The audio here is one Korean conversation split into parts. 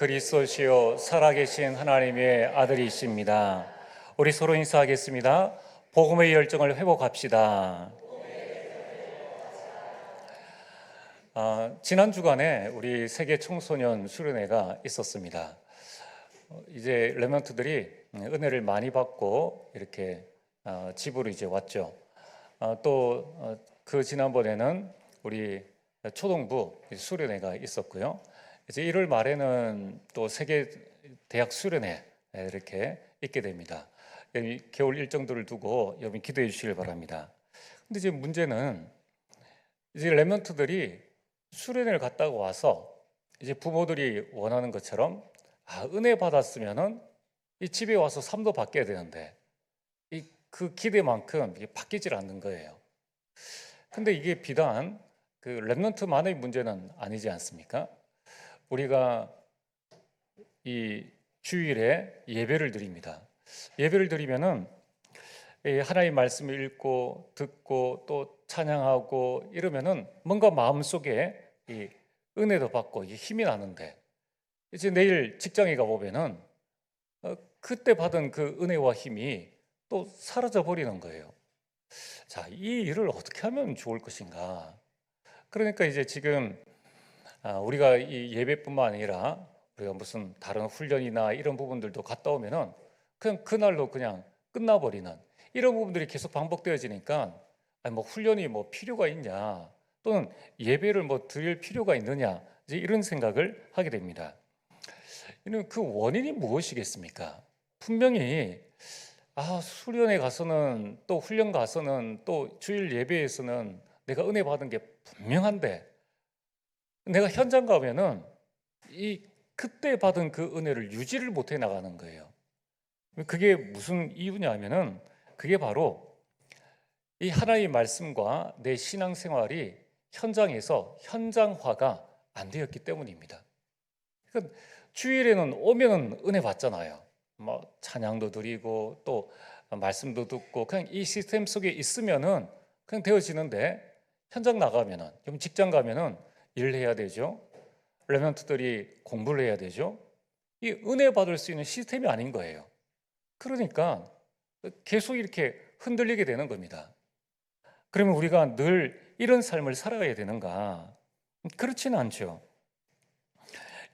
그리스도시요 살아계신 하나님의 아들이십니다. 우리 서로 인사하겠습니다. 복음의 열정을 회복합시다. 지난 주간에 우리 세계 청소년 수련회가 있었습니다. 이제 렘넌트들이 은혜를 많이 받고 이렇게 집으로 이제 왔죠. 또 그 지난번에는 우리 초등부 수련회가 있었고요. 이제 1월 말에는 또 세계 대학 수련회 이렇게 있게 됩니다. 겨울 일정들을 두고 여러분 기도해 주시길 바랍니다. 근데 이제 문제는 이제 렘넌트들이 수련회를 갔다가 와서 이제 부모들이 원하는 것처럼 은혜 받았으면은 이 집에 와서 삶도 바뀌어야 되는데 그 기대만큼 이게 바뀌질 않는 거예요. 근데 이게 비단 그 렘넌트만의 문제는 아니지 않습니까? 우리가 이 주일에 예배를 드립니다. 예배를 드리면은 하나님의 말씀을 읽고 듣고 또 찬양하고 이러면은 뭔가 마음속에 이 은혜도 받고 힘이 나는데 이제 내일 직장에 가 보면은 그때 받은 그 은혜와 힘이 또 사라져 버리는 거예요. 자, 이 일을 어떻게 하면 좋을 것인가? 그러니까 이제 지금 우리가 이 예배뿐만 아니라 우리가 무슨 다른 훈련이나 이런 부분들도 갔다 오면은 그냥 그날로 그냥 끝나버리는 이런 부분들이 계속 반복되어지니까 뭐 훈련이 뭐 필요가 있냐 또는 예배를 뭐 드릴 필요가 있느냐 이제 이런 생각을 하게 됩니다. 이는 그 원인이 무엇이겠습니까? 분명히 수련회 가서는 또 훈련 가서는 또 주일 예배에서는 내가 은혜 받은 게 분명한데 내가 현장 가면은 그때 받은 그 은혜를 유지를 못해 나가는 거예요. 그게 무슨 이유냐면은 그게 바로 이 하나님의 말씀과 내 신앙생활이 현장에서 현장화가 안 되었기 때문입니다. 그러니까 주일에는 오면은 은혜 받잖아요. 뭐 찬양도 드리고 또 말씀도 듣고 그냥 이 시스템 속에 있으면은 그냥 되어지는데 현장 나가면은 그럼 직장 가면은 일을 해야 되죠. 렘넌트들이 공부를 해야 되죠. 이 은혜 받을 수 있는 시스템이 아닌 거예요. 그러니까 계속 이렇게 흔들리게 되는 겁니다. 그러면 우리가 늘 이런 삶을 살아가야 되는가? 그렇지는 않죠.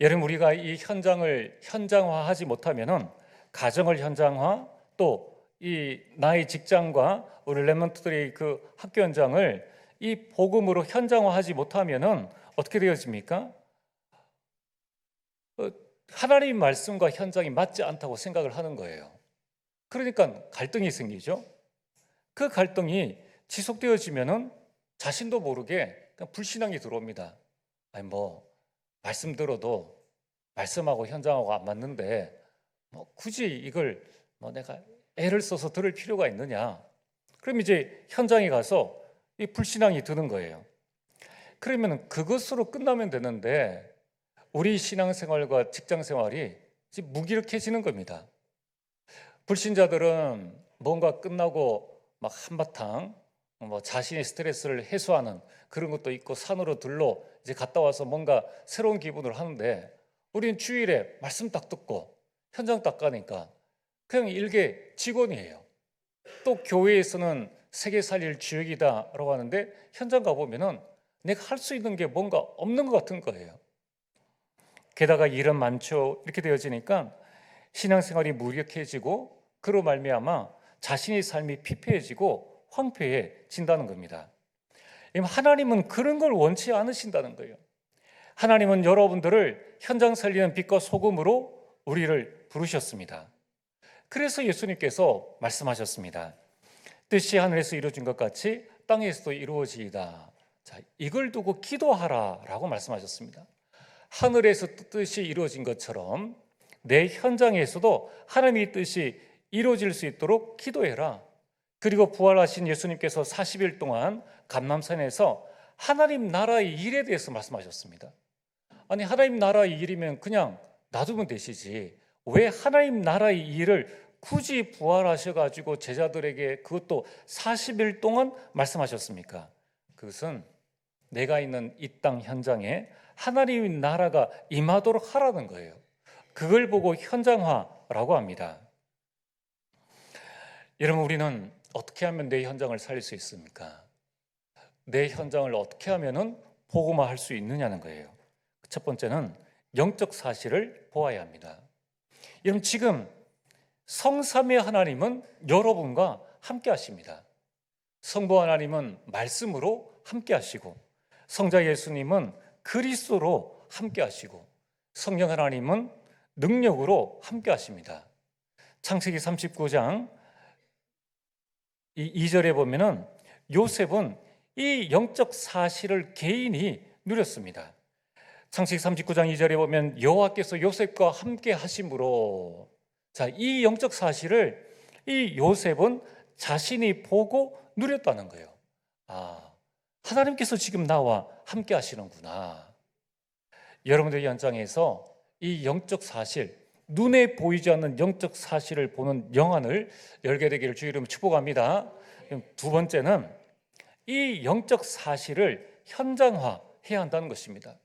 여러분 우리가 이 현장을 현장화하지 못하면은 가정을 현장화 또 이 나의 직장과 우리 렘넌트들의 그 학교 현장을 이 복음으로 현장화하지 못하면은 어떻게 되어집니까? 하나님 말씀과 현장이 맞지 않다고 생각을 하는 거예요. 그러니까 갈등이 생기죠. 그 갈등이 지속되어지면은 자신도 모르게 그냥 불신앙이 들어옵니다. 뭐 말씀 들어도 말씀하고 현장하고 안 맞는데 뭐 굳이 이걸 뭐 내가 애를 써서 들을 필요가 있느냐? 그럼 이제 현장에 가서 이 불신앙이 드는 거예요. 그러면 그것으로 끝나면 되는데 우리 신앙생활과 직장생활이 무기력해지는 겁니다. 불신자들은 뭔가 끝나고 막 한바탕 뭐 자신의 스트레스를 해소하는 그런 것도 있고 산으로 들러 이제 갔다 와서 뭔가 새로운 기분을 하는데 우리는 주일에 말씀 딱 듣고 현장 딱 가니까 그냥 일개 직원이에요. 또 교회에서는 세계 살릴 주역이다라고 하는데 현장 가보면은 내가 할 수 있는 게 뭔가 없는 것 같은 거예요. 게다가 일은 많죠. 이렇게 되어지니까 신앙생활이 무력해지고 그로 말미암아 자신의 삶이 피폐해지고 황폐해진다는 겁니다. 하나님은 그런 걸 원치 않으신다는 거예요. 하나님은 여러분들을 현장 살리는 빛과 소금으로 우리를 부르셨습니다. 그래서 예수님께서 말씀하셨습니다. 뜻이 하늘에서 이루어진 것 같이 땅에서도 이루어지이다. 자, 이걸 두고 기도하라라고 말씀하셨습니다. 하늘에서 뜻이 이루어진 것처럼 내 현장에서도 하나님의 뜻이 이루어질 수 있도록 기도해라. 그리고 부활하신 예수님께서 40일 동안 감람산에서 하나님 나라의 일에 대해서 말씀하셨습니다. 아니 하나님 나라의 일이면 그냥 놔두면 되시지 왜 하나님 나라의 일을 굳이 부활하셔가지고 제자들에게 그것도 40일 동안 말씀하셨습니까? 그것은 내가 있는 이 땅 현장에 하나님의 나라가 임하도록 하라는 거예요. 그걸 보고 현장화라고 합니다. 여러분, 우리는 어떻게 하면 내 현장을 살릴 수 있습니까? 내 현장을 어떻게 하면 복음화할 수 있느냐는 거예요. 첫 번째는 영적 사실을 보아야 합니다. 여러분, 지금 성삼위 하나님은 여러분과 함께 하십니다. 성부 하나님은 말씀으로 함께 하시고, 성자 예수님은 그리스도로 함께 하시고, 성령 하나님은 능력으로 함께 하십니다. 창세기 39장 2절에 보면은 요셉은 이 영적 사실을 개인이 누렸습니다. 창세기 39장 2절에 보면 여호와께서 요셉과 함께 하심으로, 자, 이 영적 사실을 이 요셉은 자신이 보고 누렸다는 거예요. 아, 하나님께서 지금 나와 함께 하시는구나. 여러분들 현장에서 이 영적 사실, 눈에 보이지 않는 영적 사실을 보는 영안을 열게 되기를 주의 이름으로 축복합니다. 두 번째는 이 영적 사실을 현장화해야 한다는 것입니다.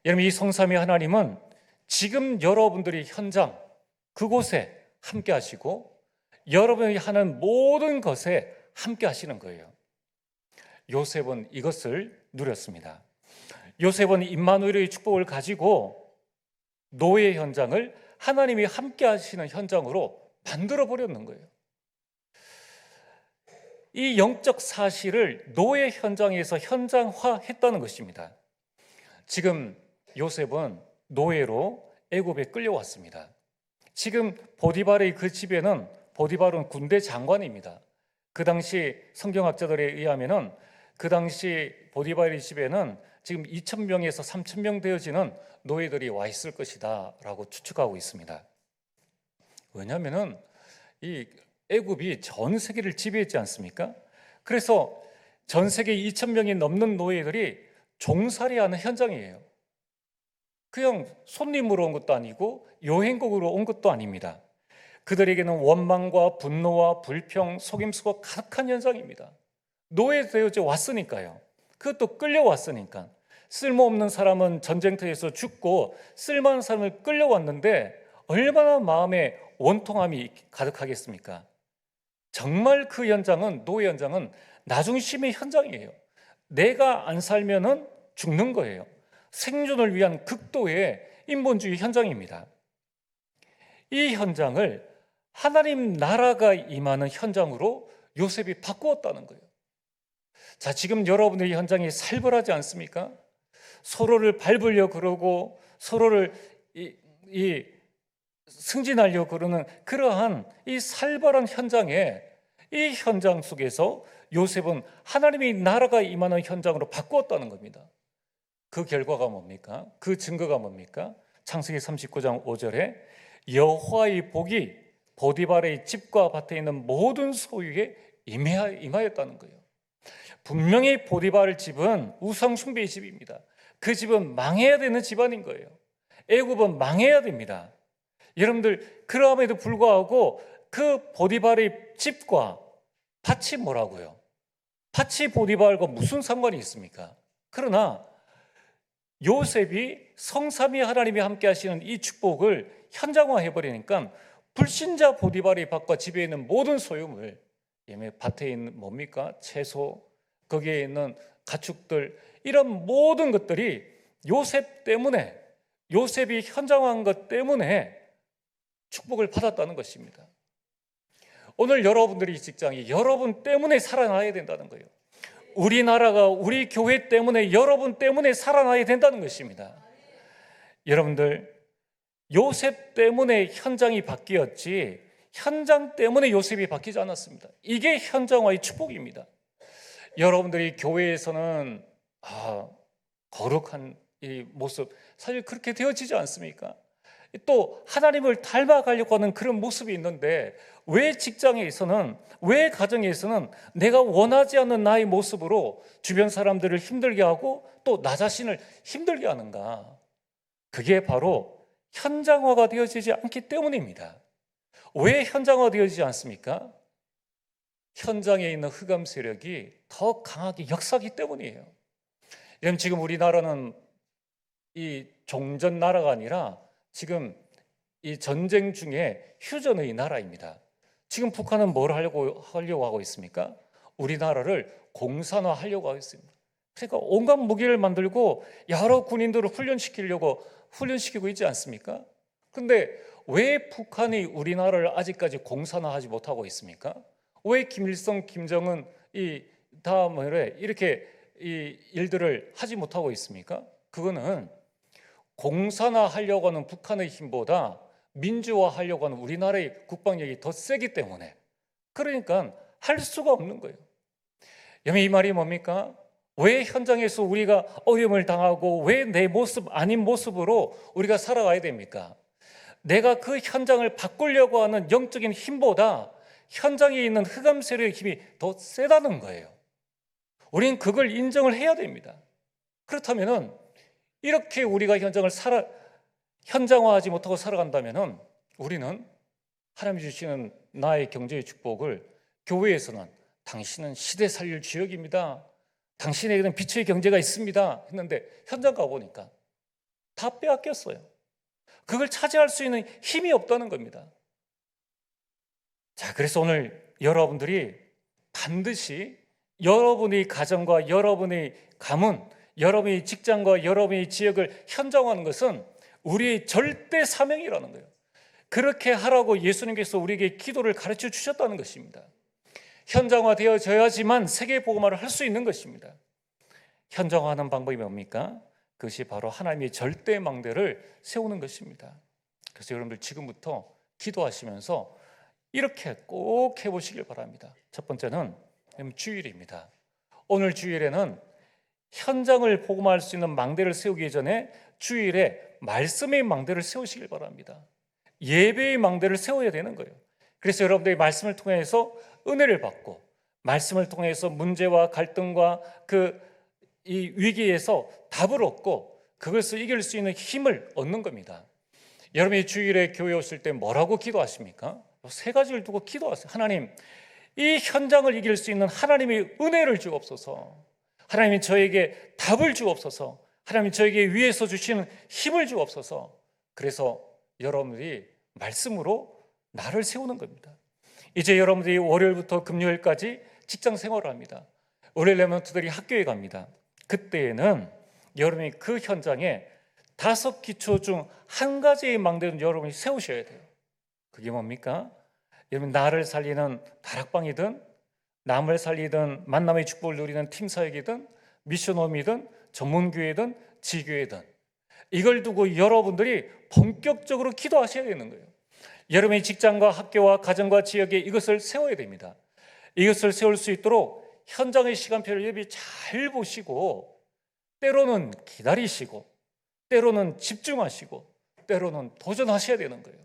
여러분, 이 성삼위 하나님은 지금 여러분들이 현장, 그곳에 함께 하시고 여러분이 하는 모든 것에 함께 하시는 거예요. 요셉은 이것을 누렸습니다. 요셉은 임마누엘의 축복을 가지고 노예 현장을 하나님이 함께 하시는 현장으로 만들어 버렸는 거예요. 이 영적 사실을 노예 현장에서 현장화했다는 것입니다. 지금 요셉은 노예로 애굽에 끌려왔습니다. 지금 보디발의 그 집에는, 보디발은 군대 장관입니다. 그 당시 성경학자들에 의하면은 그 당시 보디발의 집에는 지금 2,000명에서 3,000명 되어지는 노예들이 와 있을 것이다 라고 추측하고 있습니다. 왜냐하면은 이 애굽이 전 세계를 지배했지 않습니까? 그래서 전 세계 2,000명이 넘는 노예들이 종살이하는 현장이에요. 그냥 손님으로 온 것도 아니고 여행국으로 온 것도 아닙니다. 그들에게는 원망과 분노와 불평, 속임수가 가득한 현장입니다. 노예되어져 왔으니까요. 그것도 끌려왔으니까. 쓸모없는 사람은 전쟁터에서 죽고 쓸만한 사람을 끌려왔는데 얼마나 마음에 원통함이 가득하겠습니까? 정말 그 현장은, 노예 현장은 나중심의 현장이에요. 내가 안 살면은 죽는 거예요. 생존을 위한 극도의 인본주의 현장입니다. 이 현장을 하나님 나라가 임하는 현장으로 요셉이 바꾸었다는 거예요. 자, 지금 여러분의 현장이 살벌하지 않습니까? 서로를 밟으려 그러고 서로를 승진하려 그러는 그러한 이 살벌한 현장에, 이 현장 속에서 요셉은 하나님의 나라가 임하는 현장으로 바꾸었다는 겁니다. 그 결과가 뭡니까? 그 증거가 뭡니까? 창세기 39장 5절에 여호와의 복이 보디발의 집과 밭에 있는 모든 소유에 임하였다는 거예요. 분명히 보디발 집은 우상 숭배의 집입니다. 그 집은 망해야 되는 집안인 거예요. 애굽은 망해야 됩니다. 여러분들, 그럼에도 불구하고 그 보디발의 집과 밭이 뭐라고요? 밭이 보디발과 무슨 상관이 있습니까? 그러나 요셉이 성삼위 하나님이 함께 하시는 이 축복을 현장화해버리니까 불신자 보디발의 밭과 집에 있는 모든 소유물, 밭에 있는 뭡니까? 채소, 거기에 있는 가축들, 이런 모든 것들이 요셉 때문에, 요셉이 현장화한 것 때문에 축복을 받았다는 것입니다. 오늘 여러분들이 직장이 여러분 때문에 살아나야 된다는 거예요. 우리나라가 우리 교회 때문에, 여러분 때문에 살아나야 된다는 것입니다. 여러분들, 요셉 때문에 현장이 바뀌었지 현장 때문에 요셉이 바뀌지 않았습니다. 이게 현장화의 축복입니다. 여러분들이 교회에서는 거룩한 이 모습, 사실 그렇게 되어지지 않습니까? 또 하나님을 닮아가려고 하는 그런 모습이 있는데 왜 직장에서는, 왜 가정에서는 내가 원하지 않는 나의 모습으로 주변 사람들을 힘들게 하고 또 나 자신을 힘들게 하는가? 그게 바로 현장화가 되어지지 않기 때문입니다. 왜 현장화가 되어지지 않습니까? 현장에 있는 흑암 세력이 더 강하게 역사하기 때문이에요. 여러분, 지금 우리나라는 이 종전 나라가 아니라 지금 이 전쟁 중에 휴전의 나라입니다. 지금 북한은 뭘 하려고 하고 있습니까? 우리나라를 공산화하려고 하고 있습니다. 그러니까 온갖 무기를 만들고 여러 군인들을 훈련시키고 있지 않습니까? 근데 왜 북한이 우리나라를 아직까지 공산화하지 못하고 있습니까? 왜 김일성, 김정은 이 다음에 이렇게 이 일들을 하지 못하고 있습니까? 그거는 공산화하려고 하는 북한의 힘보다 민주화하려고 하는 우리나라의 국방력이 더 세기 때문에, 그러니까 할 수가 없는 거예요. 여러분, 이 말이 뭡니까? 왜 현장에서 우리가 어려움을 당하고 왜 내 모습 아닌 모습으로 우리가 살아가야 됩니까? 내가 그 현장을 바꾸려고 하는 영적인 힘보다 현장에 있는 흑암 세력의 힘이 더 세다는 거예요. 우리는 그걸 인정을 해야 됩니다. 그렇다면 이렇게 우리가 현장화하지 못하고 살아간다면 우리는 하나님이 주시는 나의 경제의 축복을 교회에서는 당신은 시대 살릴 주역입니다, 당신에게는 빛의 경제가 있습니다 했는데 현장 가보니까 다 빼앗겼어요. 그걸 차지할 수 있는 힘이 없다는 겁니다. 자, 그래서 오늘 여러분들이 반드시 여러분의 가정과 여러분의 가문, 여러분의 직장과 여러분의 지역을 현장화하는 것은 우리의 절대 사명이라는 거예요. 그렇게 하라고 예수님께서 우리에게 기도를 가르쳐 주셨다는 것입니다. 현장화되어져야지만 세계복음화를 할 수 있는 것입니다. 현장화하는 방법이 뭡니까? 그것이 바로 하나님의 절대 망대를 세우는 것입니다. 그래서 여러분들 지금부터 기도하시면서 이렇게 꼭 해보시길 바랍니다. 첫 번째는 주일입니다. 오늘 주일에는 현장을 복음화할 수 있는 망대를 세우기 전에 주일에 말씀의 망대를 세우시길 바랍니다. 예배의 망대를 세워야 되는 거예요. 그래서 여러분들이 말씀을 통해서 은혜를 받고, 말씀을 통해서 문제와 갈등과 이 위기에서 답을 얻고 그것을 이길 수 있는 힘을 얻는 겁니다. 여러분이 주일에 교회 오실 때 뭐라고 기도하십니까? 세 가지를 두고 기도하세요. 하나님, 이 현장을 이길 수 있는 하나님의 은혜를 주옵소서. 하나님이 저에게 답을 주옵소서. 하나님이 저에게 위에서 주시는 힘을 주옵소서. 그래서 여러분들이 말씀으로 나를 세우는 겁니다. 이제 여러분들이 월요일부터 금요일까지 직장 생활을 합니다. 월요일 레몬트들이 학교에 갑니다. 그때에는 여러분이 그 현장에 5기초 중 한 가지의 망대는 여러분이 세우셔야 돼요. 그게 뭡니까? 여러분, 나를 살리는 다락방이든 남을 살리든 만남의 축복을 누리는 팀사역이든 미션홈이든 전문교회든 지교회든 이걸 두고 여러분들이 본격적으로 기도하셔야 되는 거예요. 여러분의 직장과 학교와 가정과 지역에 이것을 세워야 됩니다. 이것을 세울 수 있도록 현장의 시간표를 여러분이 잘 보시고, 때로는 기다리시고 때로는 집중하시고 때로는 도전하셔야 되는 거예요.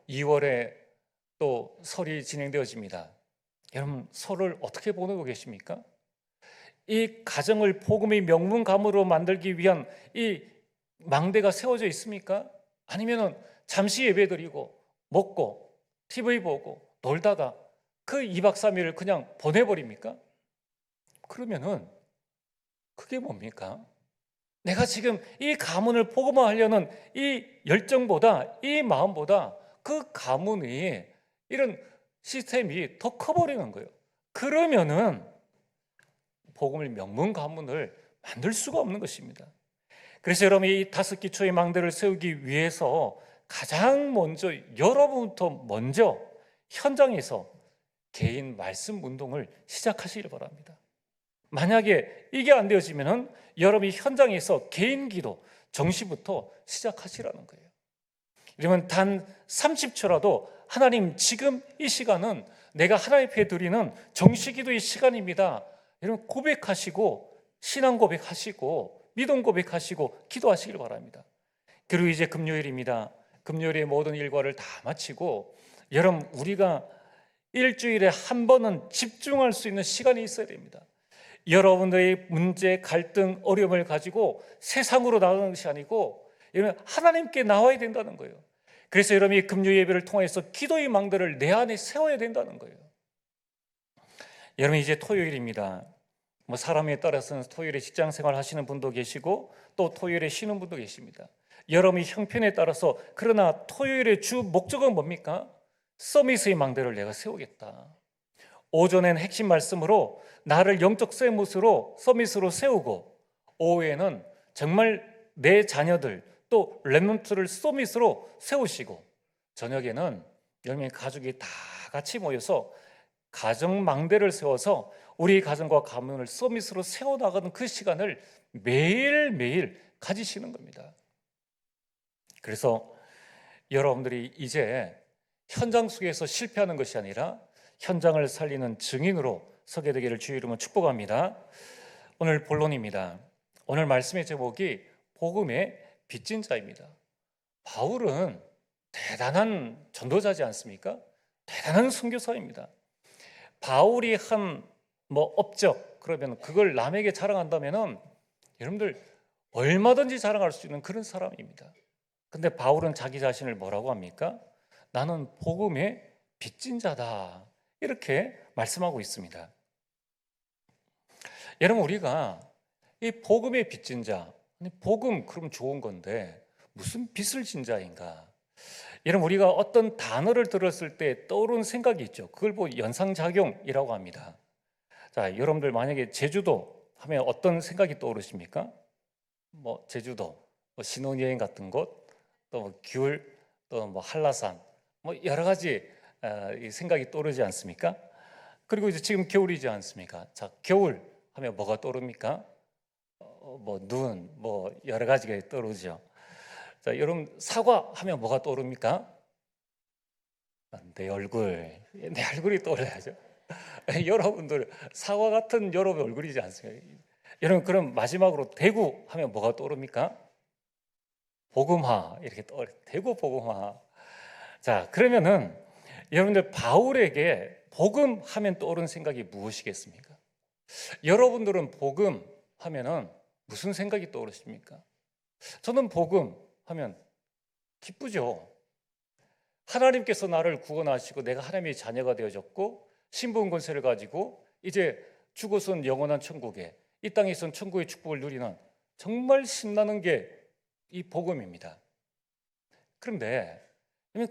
2월에 또 설이 진행되어집니다. 여러분, 설을 어떻게 보내고 계십니까? 이 가정을 복음의 명문가문으로 만들기 위한 이 망대가 세워져 있습니까? 아니면 잠시 예배드리고 먹고 TV 보고 놀다가 그 2박 3일을 그냥 보내버립니까? 그러면은 그게 뭡니까? 내가 지금 이 가문을 복음화하려는 이 열정보다, 이 마음보다 그 가문이 이런 시스템이 더 커버리는 거예요. 그러면은 복음의 명문 가문을 만들 수가 없는 것입니다. 그래서 여러분이 이 5기초의 망대를 세우기 위해서 가장 먼저 여러분부터 먼저 현장에서 개인 말씀 운동을 시작하시길 바랍니다. 만약에 이게 안 되어지면은 여러분이 현장에서 개인 기도 정시부터 시작하시라는 거예요. 이러면 단 30초라도 하나님, 지금 이 시간은 내가 하나님 앞에 드리는 정시 기도의 시간입니다. 여러분, 고백하시고 신앙 고백하시고 믿음 고백하시고 기도하시길 바랍니다. 그리고 이제 금요일입니다. 금요일의 모든 일과를 다 마치고 여러분, 우리가 일주일에 한 번은 집중할 수 있는 시간이 있어야 됩니다. 여러분들의 문제, 갈등, 어려움을 가지고 세상으로 나가는 것이 아니고 여러분, 하나님께 나와야 된다는 거예요. 그래서 여러분이 금요 예배를 통해서 기도의 망대를 내 안에 세워야 된다는 거예요. 여러분, 이제 토요일입니다. 사람에 따라서는 토요일에 직장 생활 하시는 분도 계시고 또 토요일에 쉬는 분도 계십니다. 여러분이 형편에 따라서, 그러나 토요일의 주 목적은 뭡니까? 서밋의 망대를 내가 세우겠다. 오전엔 핵심 말씀으로 나를 영적 서밋으로 세우고, 오후에는 정말 내 자녀들 또 렘넌트를 서밋으로 세우시고, 저녁에는 여러분의 가족이 다 같이 모여서 가정 망대를 세워서 우리 가정과 가문을 서밋으로 세워나가는 그 시간을 매일매일 가지시는 겁니다. 그래서 여러분들이 이제 현장 속에서 실패하는 것이 아니라 현장을 살리는 증인으로 서게 되기를 주의 이름으로 축복합니다. 오늘 본론입니다. 오늘 말씀의 제목이 복음의 빚진 자입니다. 바울은 대단한 전도자지 않습니까? 대단한 선교사입니다. 바울이 한 업적, 그러면 그걸 남에게 자랑한다면은 여러분들 얼마든지 자랑할 수 있는 그런 사람입니다. 근데 바울은 자기 자신을 뭐라고 합니까? 나는 복음의 빚진 자다, 이렇게 말씀하고 있습니다. 여러분, 우리가 이 복음의 빚진 자, 복음 그럼 좋은 건데 무슨 빚을 진 자인가? 여러분, 우리가 어떤 단어를 들었을 때 떠오르는 생각이 있죠. 그걸 연상작용이라고 합니다. 자, 여러분들 만약에 제주도 하면 어떤 생각이 떠오르십니까? 제주도, 신혼여행 같은 곳, 또 귤, 또 한라산, 여러 가지 생각이 떠오르지 않습니까? 그리고 이제 지금 겨울이지 않습니까? 자, 겨울 하면 뭐가 떠오릅니까? 눈, 여러 가지가 떠오르죠. 자, 여러분, 사과 하면 뭐가 떠오릅니까? 내 얼굴이 떠올라야죠. 여러분들 사과 같은 여러분 얼굴이지 않습니까? 여러분, 그럼 마지막으로 대구 하면 뭐가 떠오릅니까? 복음화, 이렇게 떠올려. 대구 복음화. 자, 그러면은 여러분들 바울에게 복음 하면 떠오르는 생각이 무엇이겠습니까? 여러분들은 복음 하면은 무슨 생각이 떠오르십니까? 저는 복음 하면 기쁘죠. 하나님께서 나를 구원하시고 내가 하나님의 자녀가 되어졌고 신분 권세를 가지고 이제 죽어선 영원한 천국에, 이 땅에선 천국의 축복을 누리는 정말 신나는 게 이 복음입니다. 그런데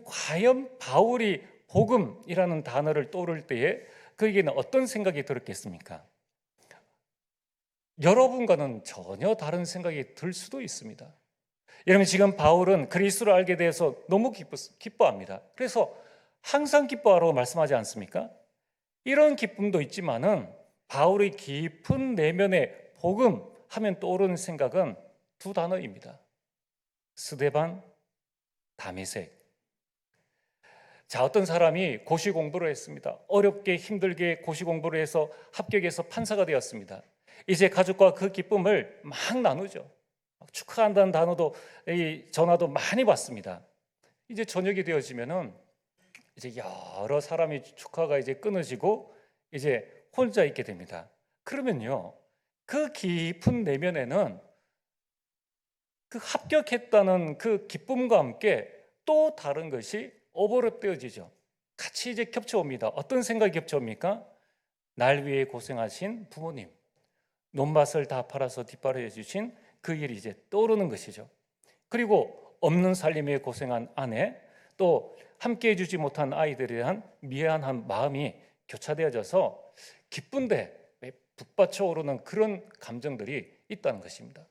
과연 바울이 복음이라는 단어를 떠오를 때에 그에게는 어떤 생각이 들었겠습니까? 여러분과는 전혀 다른 생각이 들 수도 있습니다. 여러분, 지금 바울은 그리스도를 알게 돼서 너무 기뻐합니다. 그래서 항상 기뻐하라고 말씀하지 않습니까? 이런 기쁨도 있지만은 바울의 깊은 내면의 복음 하면 떠오르는 생각은 두 단어입니다. 스데반, 다메섹. 자, 어떤 사람이 고시 공부를 했습니다. 어렵게 힘들게 고시 공부를 해서 합격해서 판사가 되었습니다. 이제 가족과 그 기쁨을 막 나누죠. 축하한다는 전화도 많이 받습니다. 이제 저녁이 되어지면은 이제 여러 사람이 축하가 이제 끊어지고 이제 혼자 있게 됩니다. 그러면요, 그 깊은 내면에는 그 합격했다는 그 기쁨과 함께 또 다른 것이 오버랩되어지죠. 같이 이제 겹쳐옵니다. 어떤 생각이 겹쳐옵니까? 날 위해 고생하신 부모님, 논밭을 다 팔아서 뒷바라지 주신 그 일이 이제 떠오르는 것이죠. 그리고 없는 살림에 고생한 아내, 또 함께 해주지 못한 아이들에 대한 미안한 마음이 교차되어져서 기쁜데 북받쳐 오르는 그런 감정들이 있다는 것입니다.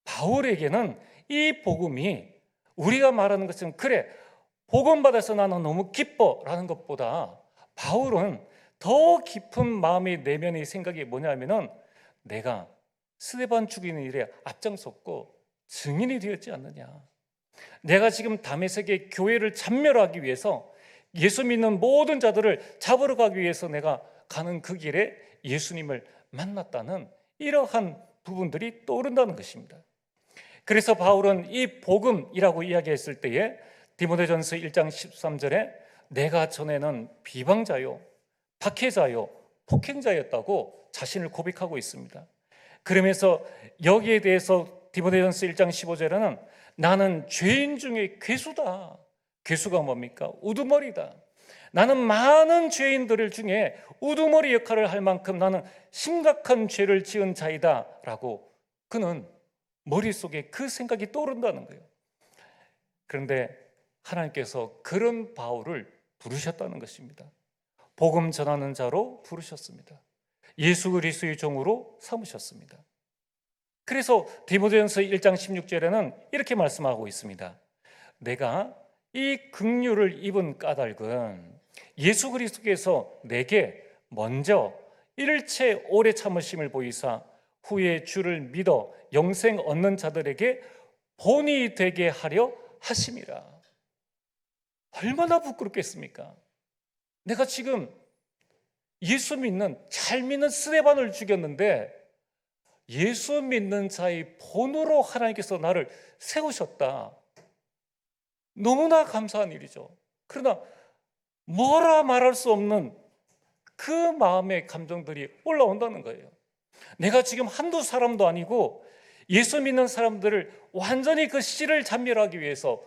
바울에게는 이 복음이 우리가 말하는 것은 그래, 복음 받아서 나는 너무 기뻐라는 것보다 바울은 더 깊은 마음의 내면의 생각이 뭐냐면은 내가 스데반 죽이는 일에 앞장섰고 증인이 되었지 않느냐. 내가 지금 다메섹의 교회를 참멸하기 위해서 예수 믿는 모든 자들을 잡으러 가기 위해서 내가 가는 그 길에 예수님을 만났다는 이러한 부분들이 떠오른다는 것입니다. 그래서 바울은 이 복음이라고 이야기했을 때에 디모데전서 1장 13절에 내가 전에는 비방자요, 박해자요, 폭행자였다고 자신을 고백하고 있습니다. 그러면서 여기에 대해서 디모데전서 1장 15절에는 나는 죄인 중에 괴수다. 괴수가 뭡니까? 우두머리다. 나는 많은 죄인들 중에 우두머리 역할을 할 만큼 나는 심각한 죄를 지은 자이다 라고 그는 머릿속에 그 생각이 떠오른다는 거예요. 그런데 하나님께서 그런 바울을 부르셨다는 것입니다. 복음 전하는 자로 부르셨습니다. 예수 그리스도의 종으로 삼으셨습니다. 그래서 디모데전서 1장 16절에는 이렇게 말씀하고 있습니다. 내가 이 긍휼을 입은 까닭은 예수 그리스도께서 내게 먼저 일체 오래 참으심을 보이사 후에 주를 믿어 영생 얻는 자들에게 본이 되게 하려 하심이라. 얼마나 부끄럽겠습니까? 내가 지금 예수 믿는, 잘 믿는 스데반을 죽였는데 예수 믿는 자의 본으로 하나님께서 나를 세우셨다. 너무나 감사한 일이죠. 그러나 뭐라 말할 수 없는 그 마음의 감정들이 올라온다는 거예요. 내가 지금 한두 사람도 아니고 예수 믿는 사람들을 완전히 그 씨를 잔멸하기 위해서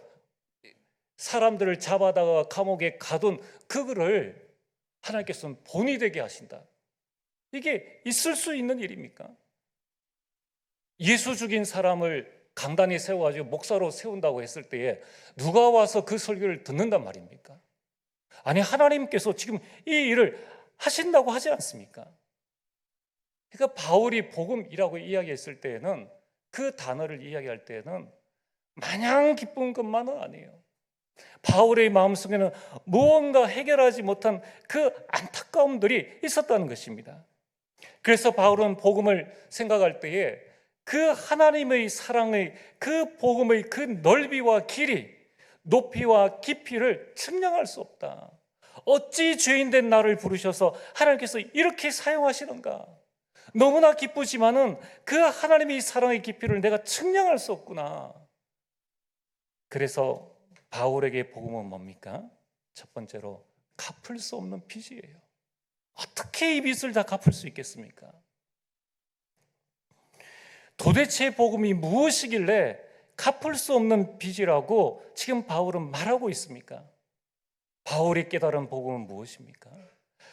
사람들을 잡아다가 감옥에 가둔 그거를 하나님께서는 본이 되게 하신다. 이게 있을 수 있는 일입니까? 예수 죽인 사람을 강단에 세워가지고 목사로 세운다고 했을 때에 누가 와서 그 설교를 듣는단 말입니까? 아니, 하나님께서 지금 이 일을 하신다고 하지 않습니까? 그러니까 바울이 복음이라고 이야기했을 때에는, 그 단어를 이야기할 때에는 마냥 기쁜 것만은 아니에요. 바울의 마음속에는 무언가 해결하지 못한 그 안타까움들이 있었다는 것입니다. 그래서 바울은 복음을 생각할 때에 그 하나님의 사랑의, 그 복음의 그 넓이와 길이, 높이와 깊이를 측량할 수 없다. 어찌 죄인된 나를 부르셔서 하나님께서 이렇게 사용하시는가? 너무나 기쁘지만은 그 하나님의 사랑의 깊이를 내가 측량할 수 없구나. 그래서 바울에게 복음은 뭡니까? 첫 번째로 갚을 수 없는 빚이에요. 어떻게 이 빚을 다 갚을 수 있겠습니까? 도대체 복음이 무엇이길래 갚을 수 없는 빚이라고 지금 바울은 말하고 있습니까? 바울이 깨달은 복음은 무엇입니까?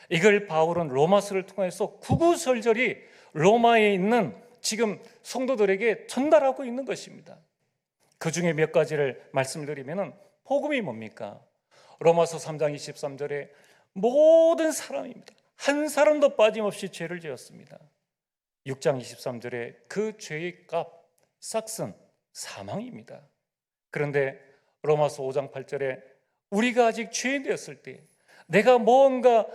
이걸 바울은 로마서를 통해서 구구절절히 로마에 있는 지금 성도들에게 전달하고 있는 것입니다. 그 중에 몇 가지를 말씀드리면 복음이 뭡니까? 로마서 3장 23절에 모든 사람입니다. 한 사람도 빠짐없이 죄를 지었습니다. 6장 23절에 그 죄의 값, 삭슨, 사망입니다. 그런데 로마서 5장 8절에 우리가 아직 죄인 되었을 때, 내가 무언가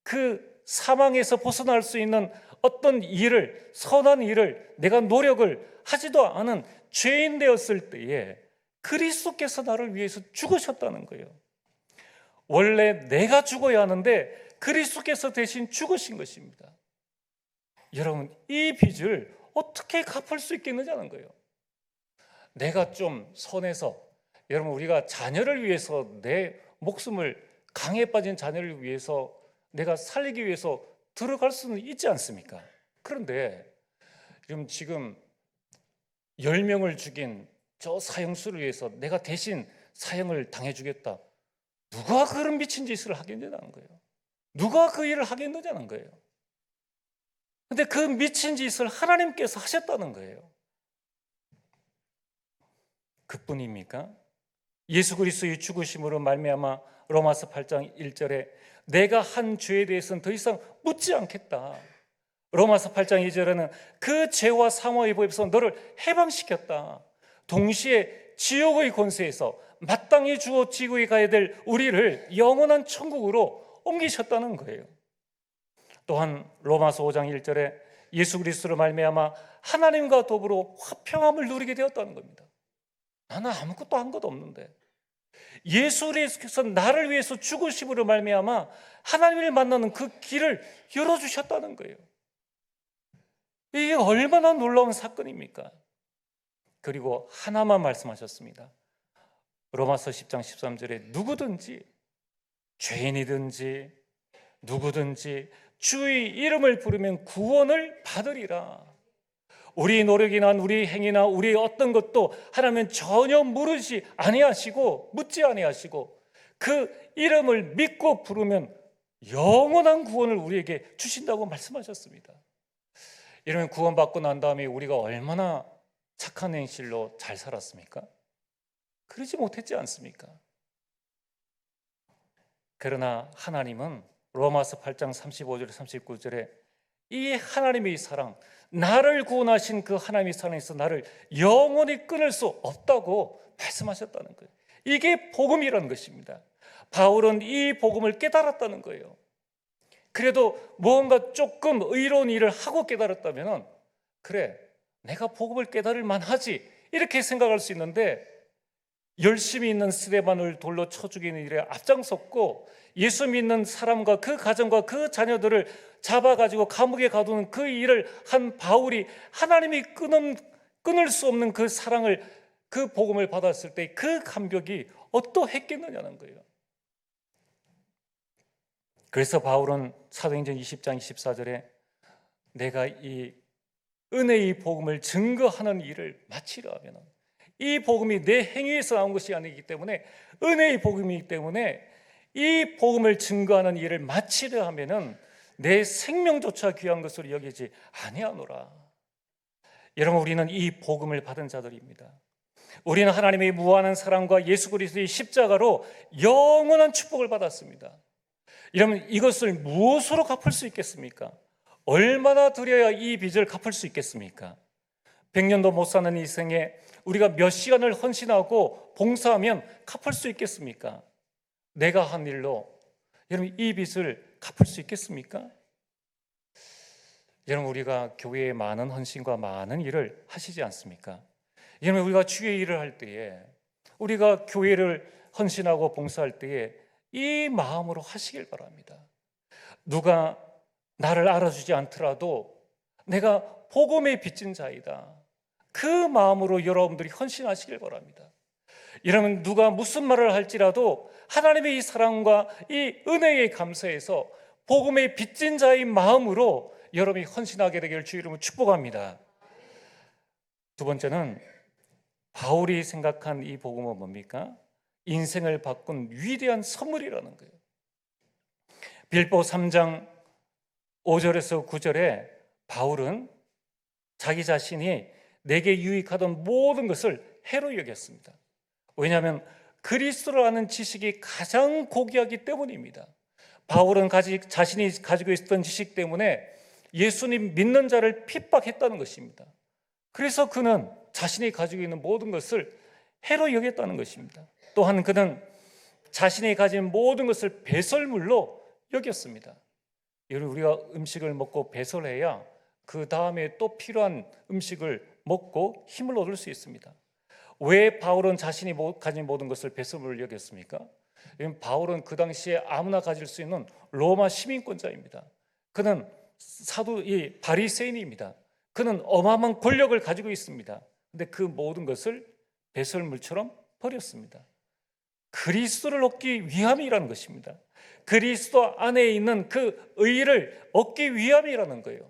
그 사망에서 벗어날 수 있는 어떤 일을, 선한 일을 내가 노력을 하지도 않은 죄인 되었을 때에 그리스도께서 나를 위해서 죽으셨다는 거예요. 원래 내가 죽어야 하는데 그리스도께서 대신 죽으신 것입니다. 여러분, 이 빚을 어떻게 갚을 수 있겠느냐는 거예요. 내가 좀 선해서, 여러분, 우리가 자녀를 위해서 내 목숨을, 강에 빠진 자녀를 위해서 내가 살리기 위해서 들어갈 수는 있지 않습니까? 그런데 지금 10명을 죽인 저 사형수를 위해서 내가 대신 사형을 당해주겠다. 누가 그런 미친 짓을 하겠느냐는 거예요. 누가 그 일을 하겠느냐는 거예요. 근데 그 미친 짓을 하나님께서 하셨다는 거예요. 그뿐입니까? 예수 그리스도의 죽으심으로 말미암아 로마서 8장 1절에 내가 한 죄에 대해서는 더 이상 묻지 않겠다. 로마서 8장 2절에는 그 죄와 사망의 법에서 너를 해방시켰다. 동시에 지옥의 권세에서 마땅히 죽어 지구에 가야 될 우리를 영원한 천국으로 옮기셨다는 거예요. 또한 로마서 5장 1절에 예수 그리스도로 말미암아 하나님과 더불어 화평함을 누리게 되었다는 겁니다. 나는 아무것도 한 것도 없는데 예수 그리스도께서 나를 위해서 죽으심으로 말미암아 하나님을 만나는 그 길을 열어주셨다는 거예요. 이게 얼마나 놀라운 사건입니까? 그리고 하나만 말씀하셨습니다. 로마서 10장 13절에 누구든지, 죄인이든지 누구든지 주의 이름을 부르면 구원을 받으리라. 우리 노력이나 우리 행위나 우리 어떤 것도 하나님은 전혀 묻지 아니하시고 그 이름을 믿고 부르면 영원한 구원을 우리에게 주신다고 말씀하셨습니다. 이러면 구원받고 난 다음에 우리가 얼마나 착한 행실로 잘 살았습니까? 그러지 못했지 않습니까? 그러나 하나님은 로마서 8장 35절 39절에 이 하나님의 사랑, 나를 구원하신 그 하나님의 사랑에서 나를 영원히 끊을 수 없다고 말씀하셨다는 거예요. 이게 복음이라는 것입니다. 바울은 이 복음을 깨달았다는 거예요. 그래도 무언가 조금 의로운 일을 하고 깨달았다면 그래, 내가 복음을 깨달을 만하지 이렇게 생각할 수 있는데, 열심히 있는 스데반을 돌로 쳐 죽이는 일에 앞장섰고 예수 믿는 사람과 그 가정과 그 자녀들을 잡아가지고 감옥에 가두는 그 일을 한 바울이 하나님이 끊을 수 없는 그 사랑을, 그 복음을 받았을 때 그 감격이 어떠했겠느냐는 거예요. 그래서 바울은 사도행전 20장 24절에 내가 이 은혜의 복음을 증거하는 일을 마치려 하면, 이 복음이 내 행위에서 나온 것이 아니기 때문에, 은혜의 복음이기 때문에 이 복음을 증거하는 일을 마치려 하면은 내 생명조차 귀한 것으로 여기지 아니하노라. 여러분, 우리는 이 복음을 받은 자들입니다. 우리는 하나님의 무한한 사랑과 예수 그리스도의 십자가로 영원한 축복을 받았습니다. 여러분, 이것을 무엇으로 갚을 수 있겠습니까? 얼마나 드려야 이 빚을 갚을 수 있겠습니까? 100년도 못 사는 이 생에 우리가 몇 시간을 헌신하고 봉사하면 갚을 수 있겠습니까? 내가 한 일로 여러분 이 빚을 갚을 수 있겠습니까? 여러분, 우리가 교회에 많은 헌신과 많은 일을 하시지 않습니까? 여러분, 우리가 주의 일을 할 때에, 우리가 교회를 헌신하고 봉사할 때에 이 마음으로 하시길 바랍니다. 누가 나를 알아주지 않더라도 내가 복음에 빚진 자이다, 그 마음으로 여러분들이 헌신하시길 바랍니다. 여러분, 누가 무슨 말을 할지라도 하나님의 이 사랑과 이 은혜에 감사해서 복음에 빚진 자의 마음으로 여러분이 헌신하게 되기를 주 이름으로 축복합니다. 두 번째는 바울이 생각한 이 복음은 뭡니까? 인생을 바꾼 위대한 선물이라는 거예요. 빌보 3장 5절에서 9절에 바울은 자기 자신이 내게 유익하던 모든 것을 해로 여겼습니다. 왜냐하면 그리스도를 아는 지식이 가장 고귀하기 때문입니다. 바울은 자신이 가지고 있었던 지식 때문에 예수님 믿는 자를 핍박했다는 것입니다. 그래서 그는 자신이 가지고 있는 모든 것을 해로 여겼다는 것입니다. 또한 그는 자신이 가진 모든 것을 배설물로 여겼습니다. 여러분, 우리가 음식을 먹고 배설해야 그 다음에 또 필요한 음식을 먹고 힘을 얻을 수 있습니다. 왜 바울은 자신이 가진 모든 것을 배설물로 여겼습니까? 바울은 그 당시에 아무나 가질 수 있는 로마 시민권자입니다. 그는 바리새인입니다. 그는 어마어마한 권력을 가지고 있습니다. 근데 그 모든 것을 배설물처럼 버렸습니다. 그리스도를 얻기 위함이라는 것입니다. 그리스도 안에 있는 그 의를 얻기 위함이라는 거예요.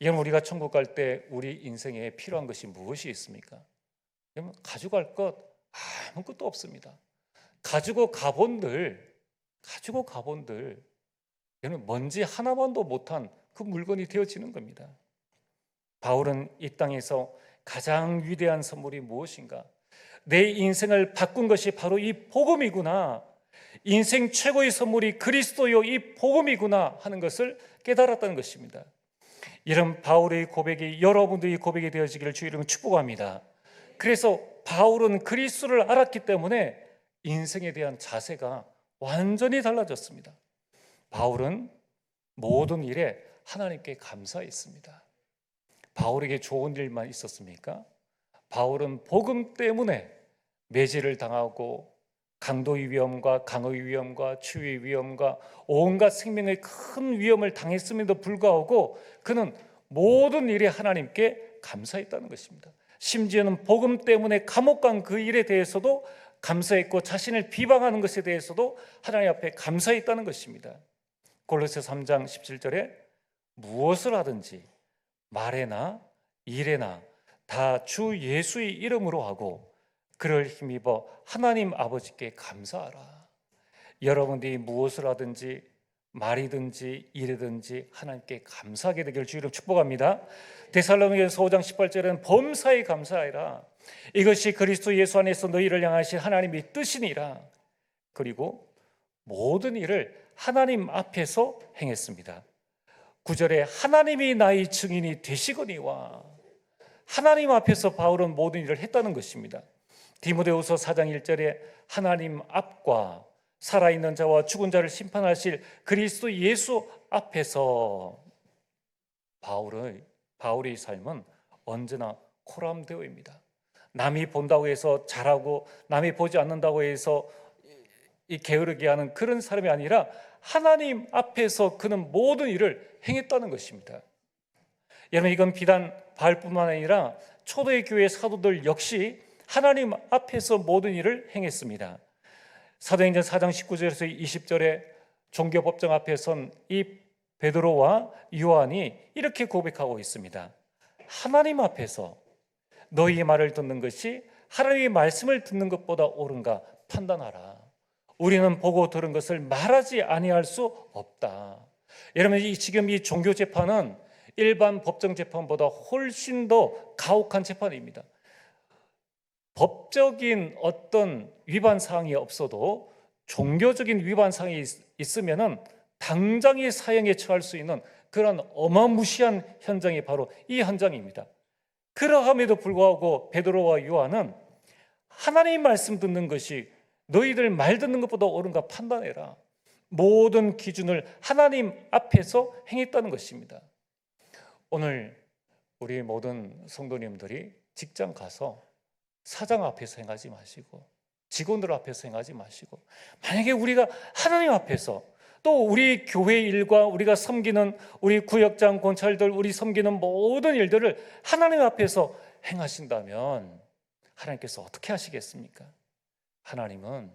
여러분, 우리가 천국 갈 때 우리 인생에 필요한 것이 무엇이 있습니까? 여러분, 가져갈 것 아무것도 없습니다. 가지고 가본들 여러분 먼지 하나만도 못한 그 물건이 되어지는 겁니다. 바울은 이 땅에서 가장 위대한 선물이 무엇인가? 내 인생을 바꾼 것이 바로 이 복음이구나, 인생 최고의 선물이 그리스도요 이 복음이구나 하는 것을 깨달았다는 것입니다. 이런 바울의 고백이 여러분들의 고백이 되어지기를 주 이름으로 축복합니다. 그래서 바울은 그리스도를 알았기 때문에 인생에 대한 자세가 완전히 달라졌습니다. 바울은 모든 일에 하나님께 감사했습니다. 바울에게 좋은 일만 있었습니까? 바울은 복음 때문에 매질을 당하고 강도의 위험과 강의 위험과 추위의 위험과 온갖 생명의 큰 위험을 당했음에도 불구하고 그는 모든 일에 하나님께 감사했다는 것입니다. 심지어는 복음 때문에 감옥 간 그 일에 대해서도 감사했고 자신을 비방하는 것에 대해서도 하나님 앞에 감사했다는 것입니다. 골로새 3장 17절에 무엇을 하든지 말에나 일에나 다 주 예수의 이름으로 하고 그를 힘입어 하나님 아버지께 감사하라. 여러분들이 무엇을 하든지 말이든지 일이든지 하나님께 감사하게 되기를 주 이름으로 축복합니다. 데살로니가서 5장 18절에는 범사에 감사하라. 이것이 그리스도 예수 안에서 너희를 향하신 하나님의 뜻이니라. 그리고 모든 일을 하나님 앞에서 행했습니다. 9절에 하나님이 나의 증인이 되시거니와, 하나님 앞에서 바울은 모든 일을 했다는 것입니다. 디모데후서 4장 1절에 하나님 앞과 살아있는 자와 죽은 자를 심판하실 그리스도 예수 앞에서 바울의 삶은 언제나 코람되어입니다. 남이 본다고 해서 잘하고 남이 보지 않는다고 해서 이 게으르게 하는 그런 사람이 아니라 하나님 앞에서 그는 모든 일을 행했다는 것입니다. 여러분, 이건 비단 바울뿐만 아니라 초대의 교회 사도들 역시 하나님 앞에서 모든 일을 행했습니다. 사도행전 4장 19절에서 20절에 종교법정 앞에 선 이 베드로와 요한이 이렇게 고백하고 있습니다. 하나님 앞에서 너희의 말을 듣는 것이 하나님의 말씀을 듣는 것보다 옳은가 판단하라. 우리는 보고 들은 것을 말하지 아니할 수 없다. 여러분, 지금 이 종교 재판은 일반 법정 재판보다 훨씬 더 가혹한 재판입니다. 법적인 어떤 위반 사항이 없어도 종교적인 위반 사항이 있으면은 당장의 사형에 처할 수 있는 그런 어마무시한 현장이 바로 이 현장입니다. 그러함에도 불구하고 베드로와 요한은 하나님 말씀 듣는 것이 너희들 말 듣는 것보다 옳은가 판단해라. 모든 기준을 하나님 앞에서 행했다는 것입니다. 오늘 우리 모든 성도님들이 직장 가서 사장 앞에서 행하지 마시고 직원들 앞에서 행하지 마시고, 만약에 우리가 하나님 앞에서 또 우리 교회 일과 우리가 섬기는 우리 구역장, 권찰들, 우리 섬기는 모든 일들을 하나님 앞에서 행하신다면 하나님께서 어떻게 하시겠습니까? 하나님은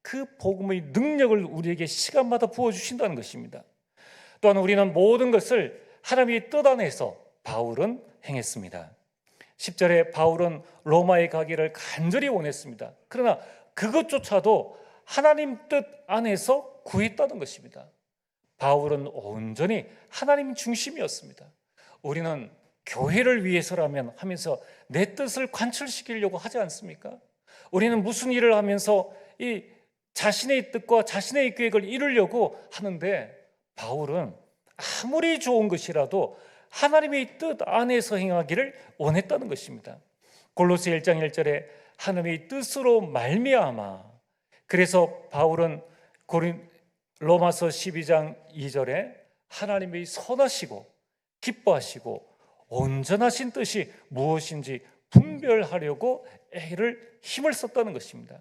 그 복음의 능력을 우리에게 시간마다 부어주신다는 것입니다. 또한 우리는 모든 것을 하나님의 뜻 안에서 바울은 행했습니다. 10절에 바울은 로마에 가기를 간절히 원했습니다. 그러나 그것조차도 하나님 뜻 안에서 구했다는 것입니다. 바울은 온전히 하나님 중심이었습니다. 우리는 교회를 위해서라면 하면서 내 뜻을 관철시키려고 하지 않습니까? 우리는 무슨 일을 하면서 이 자신의 뜻과 자신의 계획을 이루려고 하는데, 바울은 아무리 좋은 것이라도 하나님의 뜻 안에서 행하기를 원했다는 것입니다. 골로새 1장 1절에 하나님의 뜻으로 말미암아, 그래서 바울은 로마서 12장 2절에 하나님의 선하시고 기뻐하시고 온전하신 뜻이 무엇인지 분별하려고 힘을 썼다는 것입니다.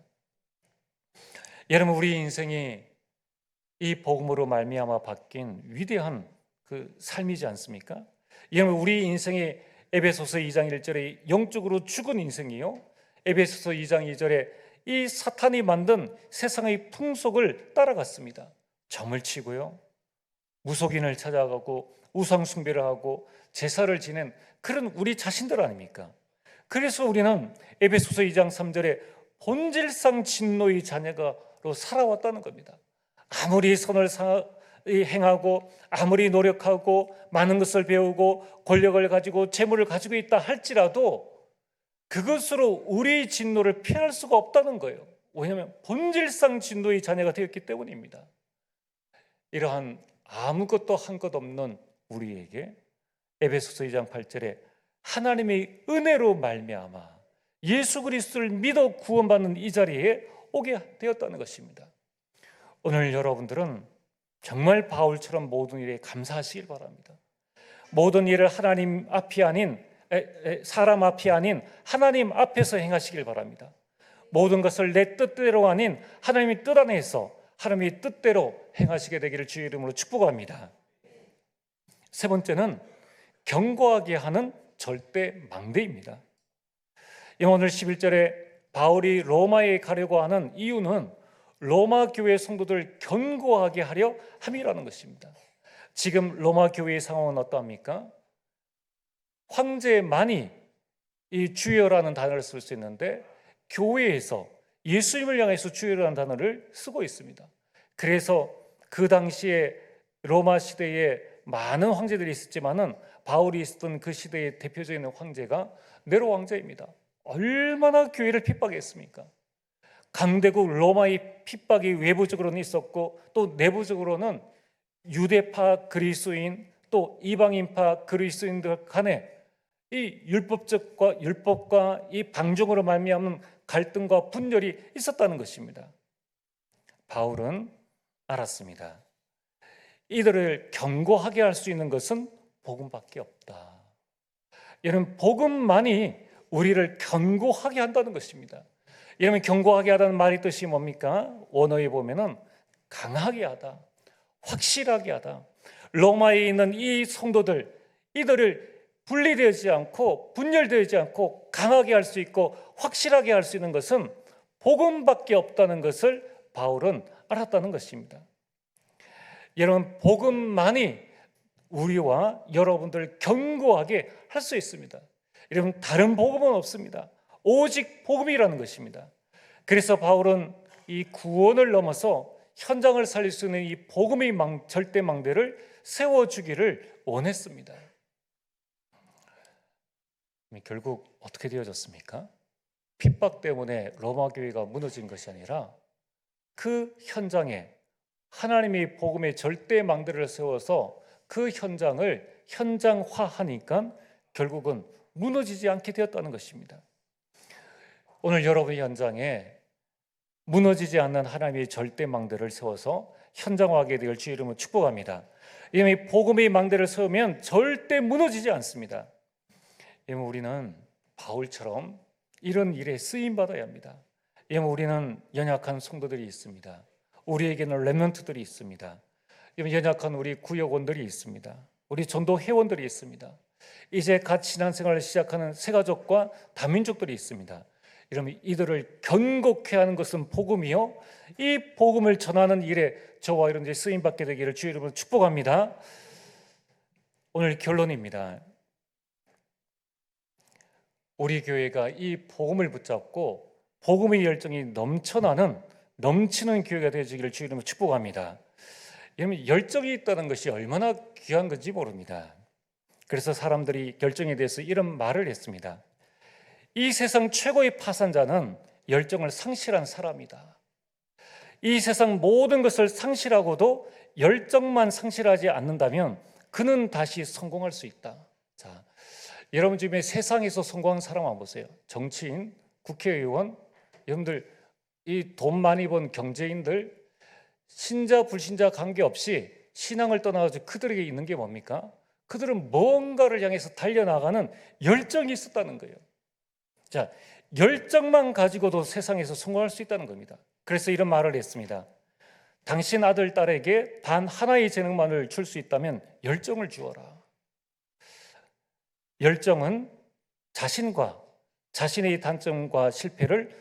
여러분, 우리 인생이 이 복음으로 말미암아 바뀐 위대한 그 삶이지 않습니까? 여러분, 우리 인생이 에베소서 2장 1절에 영적으로 죽은 인생이요, 에베소서 2장 2절에 이 사탄이 만든 세상의 풍속을 따라갔습니다. 점을 치고요, 무속인을 찾아가고 우상 숭배를 하고 제사를 지낸 그런 우리 자신들 아닙니까? 그래서 우리는 에베소서 2장 3절에 본질상 진노의 자녀로 살아왔다는 겁니다. 아무리 선을 행하고 아무리 노력하고 많은 것을 배우고 권력을 가지고 재물을 가지고 있다 할지라도 그것으로 우리의 진노를 피할 수가 없다는 거예요. 왜냐하면 본질상 진노의 자녀가 되었기 때문입니다. 이러한 아무것도 한 것 없는 우리에게 에베소서 2장 8절에 하나님의 은혜로 말미암아 예수 그리스도를 믿어 구원받는 이 자리에 오게 되었다는 것입니다. 오늘 여러분들은 정말 바울처럼 모든 일에 감사하시길 바랍니다. 모든 일을 하나님 앞이 아닌 사람 앞이 아닌 하나님 앞에서 행하시길 바랍니다. 모든 것을 내 뜻대로 아닌 하나님의 뜻 안에서 하나님의 뜻대로 행하시게 되기를 주의 이름으로 축복합니다. 세 번째는 경고하게 하는 절대 망대입니다. 오늘 11절에 바울이 로마에 가려고 하는 이유는 로마 교회 성도들을 경고하게 하려 함이라는 것입니다. 지금 로마 교회의 상황은 어떠합니까? 황제만이 이 주여라는 단어를 쓸 수 있는데 교회에서 예수님을 향해서 주여라는 단어를 쓰고 있습니다. 그래서 그 당시에 로마 시대에 많은 황제들이 있었지만은 바울이 있었던 그 시대의 대표적인 황제가 네로 황제입니다. 얼마나 교회를 핍박했습니까? 강대국 로마의 핍박이 외부적으로는 있었고 또 내부적으로는 유대파 그리스도인 또 이방인파 그리스도인들 간에 이 율법과 이 방종으로 말미암은 갈등과 분열이 있었다는 것입니다. 바울은 알았습니다. 이들을 견고하게 할 수 있는 것은 복음밖에 없다. 여러분, 복음만이 우리를 견고하게 한다는 것입니다. 여러분, 견고하게 하다는 말의 뜻이 뭡니까? 원어에 보면은 강하게 하다, 확실하게 하다. 로마에 있는 이 성도들, 이들을 분리되지 않고 분열되지 않고 강하게 할 수 있고 확실하게 할 수 있는 것은 복음밖에 없다는 것을 바울은 알았다는 것입니다. 여러분, 복음만이 우리와 여러분들을 견고하게 할 수 있습니다. 여러분, 다른 복음은 없습니다. 오직 복음이라는 것입니다. 그래서 바울은 이 구원을 넘어서 현장을 살릴 수 있는 이 복음의 절대망대를 세워주기를 원했습니다. 결국 어떻게 되어졌습니까? 핍박 때문에 로마 교회가 무너진 것이 아니라 그 현장에 하나님의 복음의 절대망대를 세워서 그 현장을 현장화하니까 결국은 무너지지 않게 되었다는 것입니다. 오늘 여러분의 현장에 무너지지 않는 하나님의 절대망대를 세워서 현장화하게 될 주의 이름으로 축복합니다. 이미 복음의 망대를 세우면 절대 무너지지 않습니다. 우리는 바울처럼 이런 일에 쓰임받아야 합니다. 우리는 연약한 성도들이 있습니다. 우리에게는 렘넌트들이 있습니다. 연약한 우리 구역원들이 있습니다. 우리 전도 회원들이 있습니다. 이제 갓 신앙생활을 시작하는 새가족과 다민족들이 있습니다. 여러분, 이들을 견고케 하는 것은 복음이요, 이 복음을 전하는 일에 저와 여러분들이 쓰임받게 되기를 주의 이름으로 축복합니다. 오늘 결론입니다. 우리 교회가 이 복음을 붙잡고 복음의 열정이 넘치는 교회가 되어지기를 주의 이름으로 축복합니다. 여러분, 열정이 있다는 것이 얼마나 귀한 건지 모릅니다. 그래서 사람들이 열정에 대해서 이런 말을 했습니다. 이 세상 최고의 파산자는 열정을 상실한 사람이다. 이 세상 모든 것을 상실하고도 열정만 상실하지 않는다면 그는 다시 성공할 수 있다. 자, 여러분 주변에 세상에서 성공한 사람 한번 보세요. 정치인, 국회의원, 여러분들 이 돈 많이 번 경제인들, 신자 불신자 관계없이 신앙을 떠나서 그들에게 있는 게 뭡니까? 그들은 뭔가를 향해서 달려나가는 열정이 있었다는 거예요. 자, 열정만 가지고도 세상에서 성공할 수 있다는 겁니다. 그래서 이런 말을 했습니다. 당신 아들, 딸에게 단 하나의 재능만을 줄 수 있다면 열정을 주어라. 열정은 자신과 자신의 단점과 실패를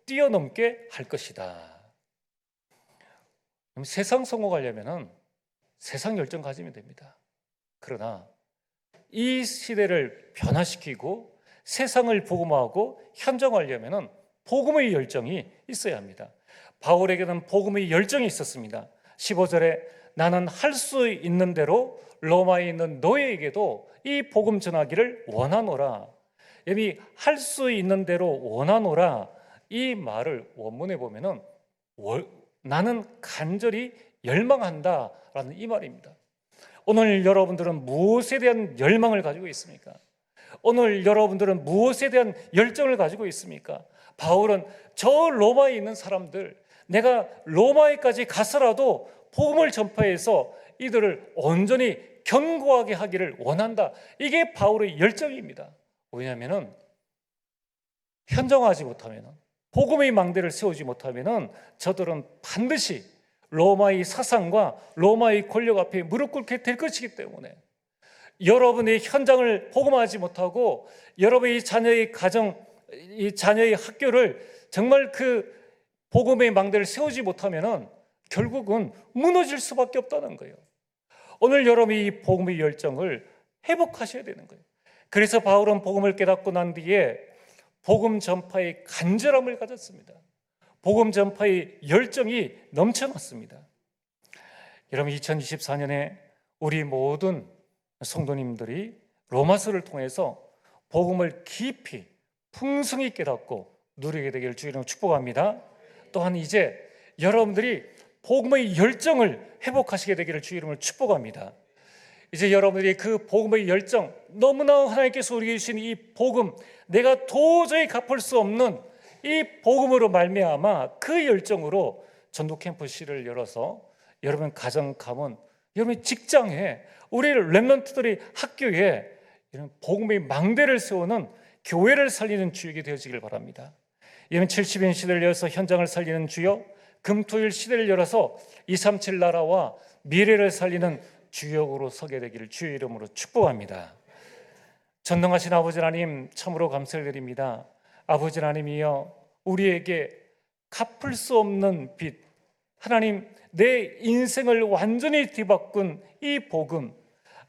뛰어넘게 할 것이다. 그럼 세상 성공하려면 세상 열정 가지면 됩니다. 그러나 이 시대를 변화시키고 세상을 복음화하고 현정하려면 복음의 열정이 있어야 합니다. 바울에게는 복음의 열정이 있었습니다. 15절에 나는 할 수 있는 대로 로마에 있는 너희에게도 이 복음 전하기를 원하노라. 여기 할 수 있는 대로 원하노라, 이 말을 원문에 보면은 나는 간절히 열망한다라는 이 말입니다. 오늘 여러분들은 무엇에 대한 열망을 가지고 있습니까? 오늘 여러분들은 무엇에 대한 열정을 가지고 있습니까? 바울은 저 로마에 있는 사람들, 내가 로마에까지 가서라도 복음을 전파해서 이들을 온전히 견고하게 하기를 원한다. 이게 바울의 열정입니다. 왜냐하면 현정하지 못하면, 복음의 망대를 세우지 못하면 저들은 반드시 로마의 사상과 로마의 권력 앞에 무릎 꿇게 될 것이기 때문에 여러분의 현장을 복음하지 못하고 여러분의 자녀의 가정, 이 자녀의 학교를 정말 그 복음의 망대를 세우지 못하면 결국은 무너질 수밖에 없다는 거예요. 오늘 여러분이 이 복음의 열정을 회복하셔야 되는 거예요. 그래서 바울은 복음을 깨닫고 난 뒤에 복음 전파의 간절함을 가졌습니다. 복음 전파의 열정이 넘쳐났습니다. 여러분, 2024년에 우리 모든 성도님들이 로마서를 통해서 복음을 깊이 풍성히 깨닫고 누리게 되기를 주의 이름으로 축복합니다. 또한 이제 여러분들이 복음의 열정을 회복하시게 되기를 주의 이름으로 축복합니다. 이제 여러분들이 그 복음의 열정, 너무나 하나님께서 우리에게 주신 이 복음, 내가 도저히 갚을 수 없는 이 복음으로 말미암아 그 열정으로 전도 캠프실을 열어서 여러분 가정 가문, 여러분 직장에, 우리 렘넌트들이 학교에 이런 복음의 망대를 세우는 교회를 살리는 주역이 되어지길 바랍니다. 여러분 70인 시대를 열어서 현장을 살리는 주역, 금토일 시대를 열어서 237 나라와 미래를 살리는 주역으로 서게 되기를 주의 이름으로 축복합니다. 전능하신 아버지 하나님, 참으로 감사를 드립니다. 아버지 하나님이여, 우리에게 갚을 수 없는 빚, 하나님 내 인생을 완전히 뒤바꾼 이 복음,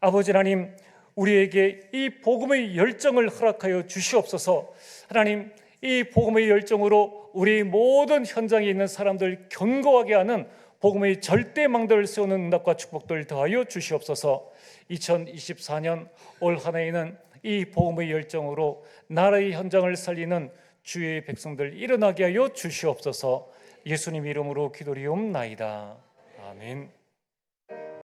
아버지 하나님 우리에게 이 복음의 열정을 허락하여 주시옵소서. 하나님 이 복음의 열정으로 우리 모든 현장에 있는 사람들 견고하게 하는 복음의 절대망대를 세우는 응답과 축복들 더하여 주시옵소서. 2024년 올 한 해에는 이 복음의 열정으로 나라의 현장을 살리는 주의 백성들 일어나게 하여 주시옵소서. 예수님 이름으로 기도리옵나이다. 아멘.